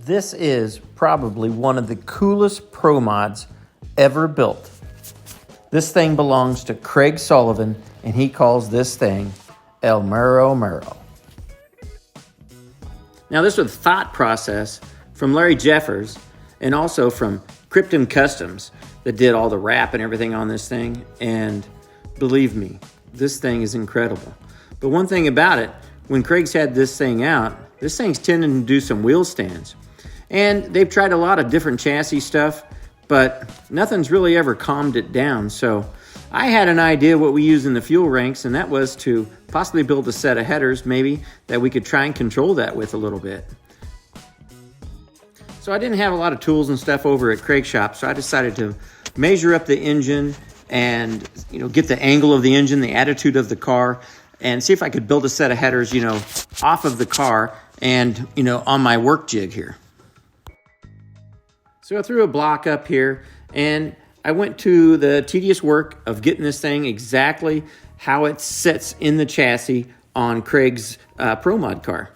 This is probably one of the coolest pro mods ever built. This thing belongs to Craig Sullivan, and he calls this thing El Mero Mero. Now, this was a thought process from Larry Jeffers and also from Krypton Customs that did all the wrap and everything on this thing. And believe me, this thing is incredible. But one thing about it, when Craig's had this thing out, this thing's tending to do some wheel stands. And they've tried a lot of different chassis stuff, but nothing's really ever calmed it down. So I had an idea what we use in the fuel ranks, and that was to possibly build a set of headers maybe that we could try and control that with a little bit. So I didn't have a lot of tools and stuff over at Craig's shop, so I decided to measure up the engine and get the angle of the engine, the attitude of the car, and see if I could build a set of headers, off of the car and, on my work jig here. So I threw a block up here, and I went to the tedious work of getting this thing exactly how it sits in the chassis on Craig's Pro Mod car.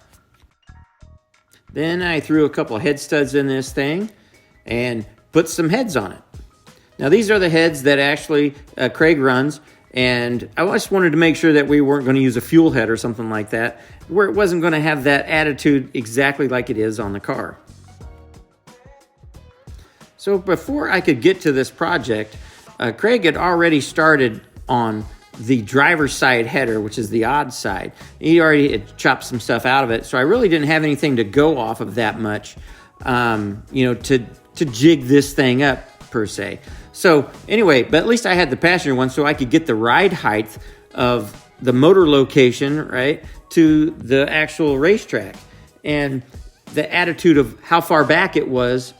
Then I threw a couple of head studs in this thing and put some heads on it. Now these are the heads that actually Craig runs, and I just wanted to make sure that we weren't going to use a fuel head or something like that, where it wasn't going to have that attitude exactly like it is on the car. So before I could get to this project, Craig had already started on the driver's side header, which is the odd side. He already had chopped some stuff out of it, so I really didn't have anything to go off of that much, to jig this thing up per se. So anyway, but at least I had the passenger one, so I could get the ride height of the motor location, right, to the actual racetrack, and the attitude of how far back it was,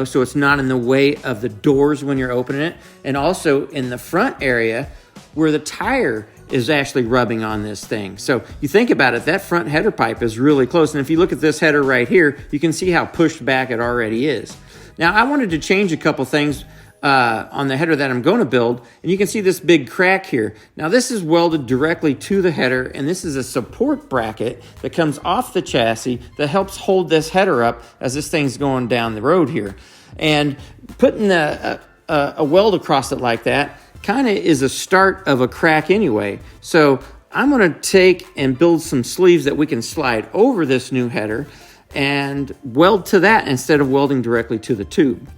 so it's not in the way of the doors when you're opening it, and also in the front area where the tire is actually rubbing on this thing. So you think about it, that front header pipe is really close. And if you look at this header right here, you can see how pushed back it already is. Now, I wanted to change a couple things on the header that I'm going to build, and you can see this big crack here. Now, this is welded directly to the header, and this is a support bracket that comes off the chassis that helps hold this header up as this thing's going down the road here. And putting a weld across it like that kind of is a start of a crack anyway. So I'm going to take and build some sleeves that we can slide over this new header and weld to that instead of welding directly to the tube.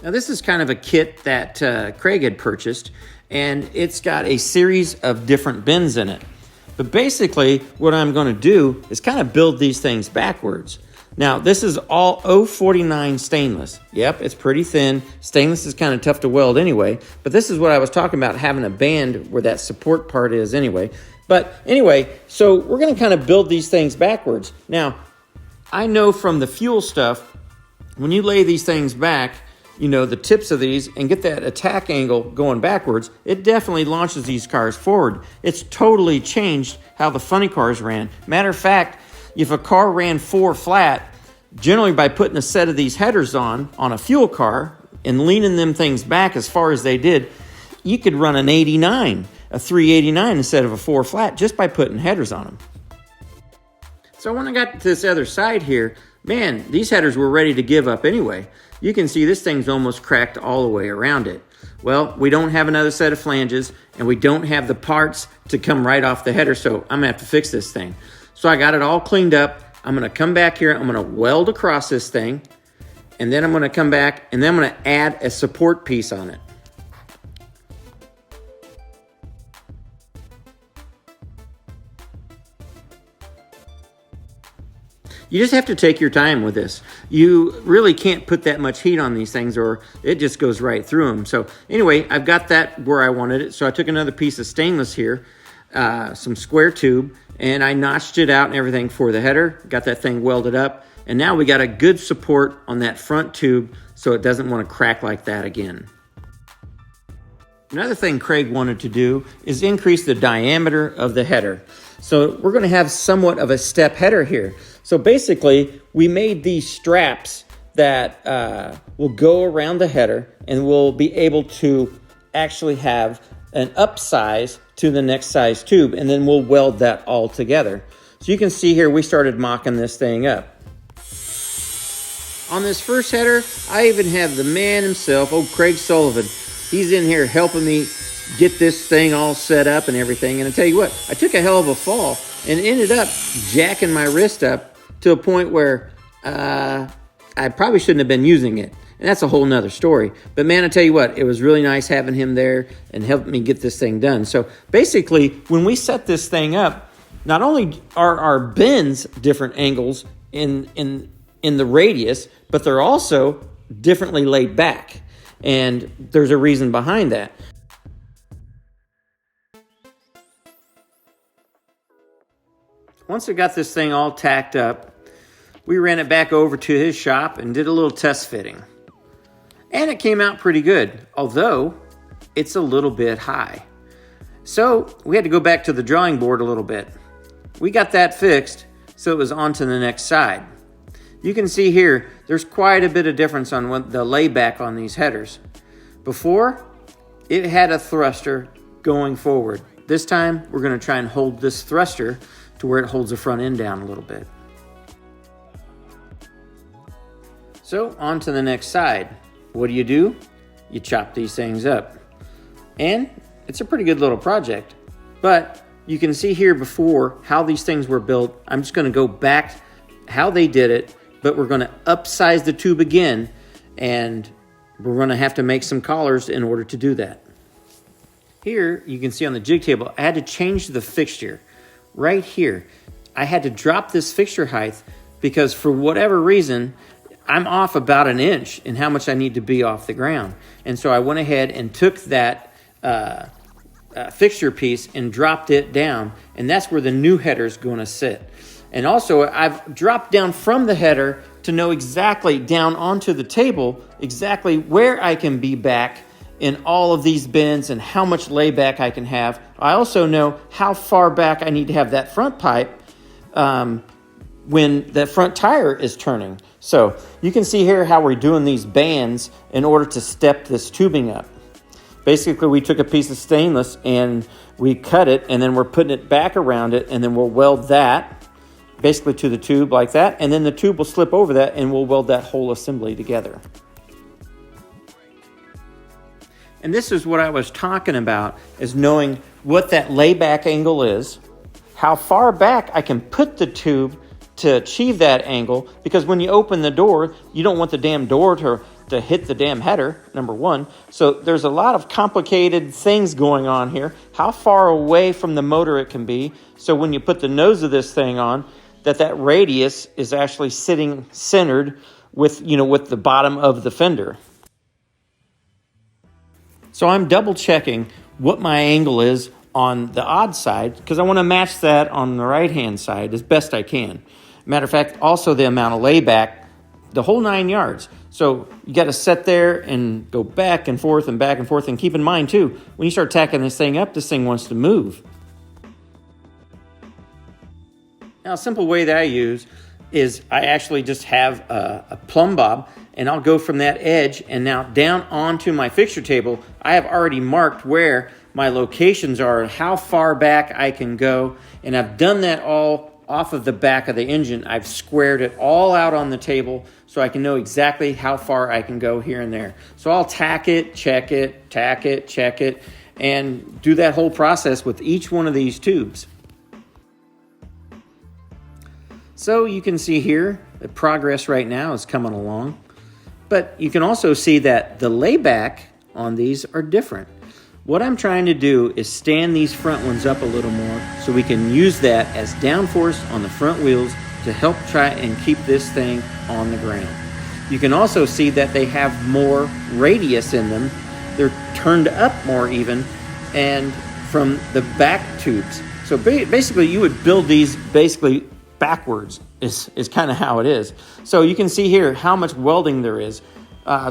Now this is kind of a kit that Craig had purchased, and it's got a series of different bins in it. But basically what I'm going to do is kind of build these things backwards. Now, this is all 049 stainless. Yep, it's pretty thin. Stainless is kind of tough to weld anyway, but this is what I was talking about, having a band where that support part is anyway. But anyway, so we're going to kind of build these things backwards. Now, I know from the fuel stuff, when you lay these things back, the tips of these, and get that attack angle going backwards, it definitely launches these cars forward. It's totally changed how the funny cars ran. Matter of fact, if a car ran 4 flat, generally by putting a set of these headers on a fuel car and leaning them things back as far as they did, you could run an 89, a 389 instead of a 4 flat just by putting headers on them. So when I got to this other side here, man, these headers were ready to give up anyway. You can see this thing's almost cracked all the way around it. Well, we don't have another set of flanges, and we don't have the parts to come right off the header, so I'm going to have to fix this thing. So I got it all cleaned up. I'm going to come back here. I'm going to weld across this thing, and then I'm going to come back, and then I'm going to add a support piece on it. You just have to take your time with this. You really can't put that much heat on these things or it just goes right through them. So anyway, I've got that where I wanted it. So I took another piece of stainless here, some square tube, and I notched it out and everything for the header, got that thing welded up, and now we got a good support on that front tube so it doesn't want to crack like that again. Another thing Craig wanted to do is increase the diameter of the header. So we're going to have somewhat of a step header here. So basically, we made these straps that will go around the header, and we'll be able to actually have an upsize to the next size tube, and then we'll weld that all together. So you can see here, we started mocking this thing up. on this first header, I even have the man himself, old Craig Sullivan. He's in here helping me get this thing all set up and everything. And I tell you what, I took a hell of a fall and ended up jacking my wrist up to a point where I probably shouldn't have been using it. And that's a whole nother story. But man, I tell you what, it was really nice having him there and helping me get this thing done. So basically, when we set this thing up, not only are our bends different angles in the radius, but they're also differently laid back. And there's a reason behind that. Once I got this thing all tacked up, we ran it back over to his shop and did a little test fitting. And it came out pretty good, although it's a little bit high. So we had to go back to the drawing board a little bit. We got that fixed, so it was on to the next side. You can see here, there's quite a bit of difference on the layback on these headers. Before, it had a thruster going forward. This time, we're going to try and hold this thruster to where it holds the front end down a little bit. So, on to the next side. What do? You chop these things up. And it's a pretty good little project. But you can see here before how these things were built. I'm just going to go back how they did it, but we're going to upsize the tube again, and we're going to have to make some collars in order to do that. Here, you can see on the jig table, I had to change the fixture. Right here, I had to drop this fixture height because for whatever reason, I'm off about an inch in how much I need to be off the ground. And so I went ahead and took that fixture piece and dropped it down, and that's where the new header is going to sit. And also, I've dropped down from the header to know exactly down onto the table exactly where I can be back in all of these bends and how much layback I can have. I also know how far back I need to have that front pipe when the front tire is turning. So you can see here how we're doing these bands in order to step this tubing up. Basically, we took a piece of stainless and we cut it, and then we're putting it back around it, and then we'll weld that basically to the tube like that, and then the tube will slip over that, and we'll weld that whole assembly together. And this is what I was talking about, is knowing what that layback angle is, how far back I can put the tube to achieve that angle, because when you open the door, you don't want the damn door to hit the damn header, number one. So there's a lot of complicated things going on here. How far away from the motor it can be, so when you put the nose of this thing on, that radius is actually sitting centered with the bottom of the fender. So I'm double checking what my angle is on the odd side, because I want to match that on the right hand side as best I can. Matter of fact, also the amount of layback, the whole 9 yards. So you got to sit there and go back and forth and back and forth. And keep in mind too, when you start tacking this thing up, this thing wants to move. Now, a simple way that I use is I actually just have a plumb bob, and I'll go from that edge and now down onto my fixture table. I have already marked where my locations are and how far back I can go. And I've done that all off of the back of the engine. I've squared it all out on the table so I can know exactly how far I can go here and there. So I'll tack it, check it, tack it, check it, and do that whole process with each one of these tubes. So you can see here, the progress right now is coming along. But you can also see that the layback on these are different. What I'm trying to do is stand these front ones up a little more so we can use that as downforce on the front wheels to help try and keep this thing on the ground. You can also see that they have more radius in them. They're turned up more even, and from the back tubes. So basically you would build these basically backwards is kind of how it is. So you can see here how much welding there is.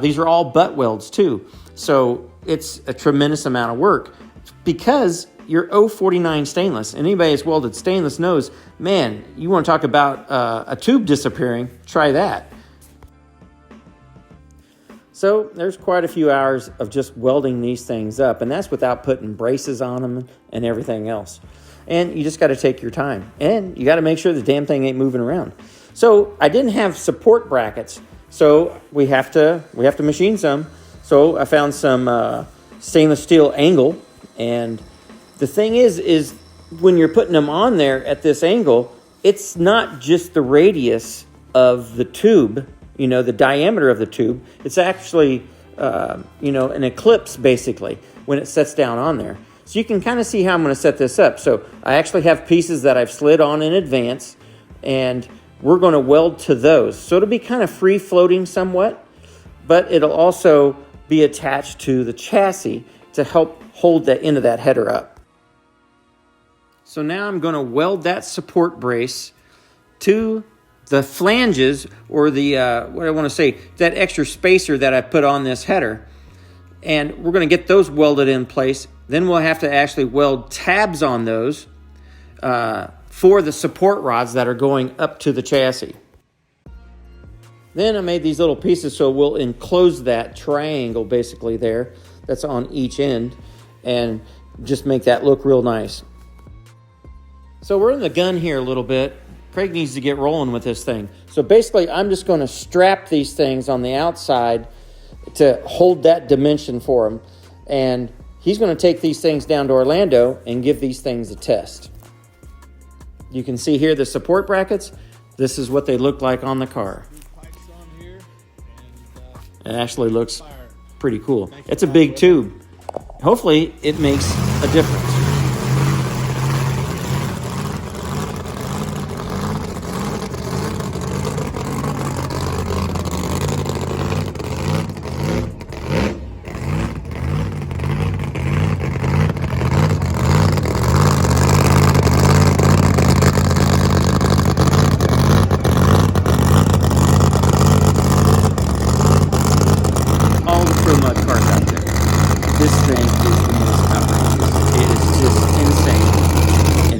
These are all butt welds too. So it's a tremendous amount of work because you're 049 stainless. And anybody that's welded stainless knows, man, you want to talk about a tube disappearing, try that. So there's quite a few hours of just welding these things up, and that's without putting braces on them and everything else. And you just got to take your time, and you got to make sure the damn thing ain't moving around. So I didn't have support brackets So we have to machine some. So I found some stainless steel angle, and the thing is when you're putting them on there at this angle, it's not just the radius of the tube, the diameter of the tube. It's actually, an ellipse basically when it sets down on there. So you can kind of see how I'm going to set this up. So I actually have pieces that I've slid on in advance, and we're going to weld to those. So it'll be kind of free floating somewhat, but it'll also be attached to the chassis to help hold the end of that header up. So now I'm going to weld that support brace to the flanges, or the, that extra spacer that I put on this header. And we're going to get those welded in place. Then we'll have to actually weld tabs on those for the support rods that are going up to the chassis. Then I made these little pieces so we'll enclose that triangle basically there that's on each end and just make that look real nice. So we're in the gun here a little bit. Craig needs to get rolling with this thing. So basically I'm just going to strap these things on the outside to hold that dimension for him. And he's going to take these things down to Orlando and give these things a test. You can see here the support brackets. This is what they look like on the car. It actually looks pretty cool. It's a big tube. Hopefully it makes a difference.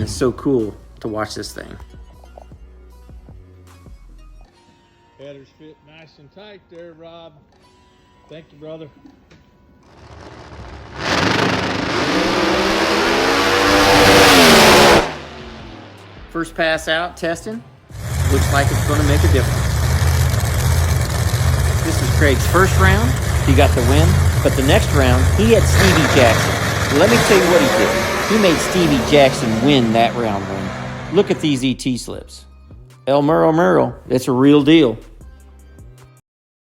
So cool to watch this thing. Headers fit nice and tight there, Rob. Thank you, brother. First pass out testing. Looks like it's going to make a difference. This is Craig's first round. He got the win, but the next round he had Stevie Jackson. Let me tell you what he did. He made Stevie Jackson win that round one. Look at these ET slips. Mero Mero, it's a real deal.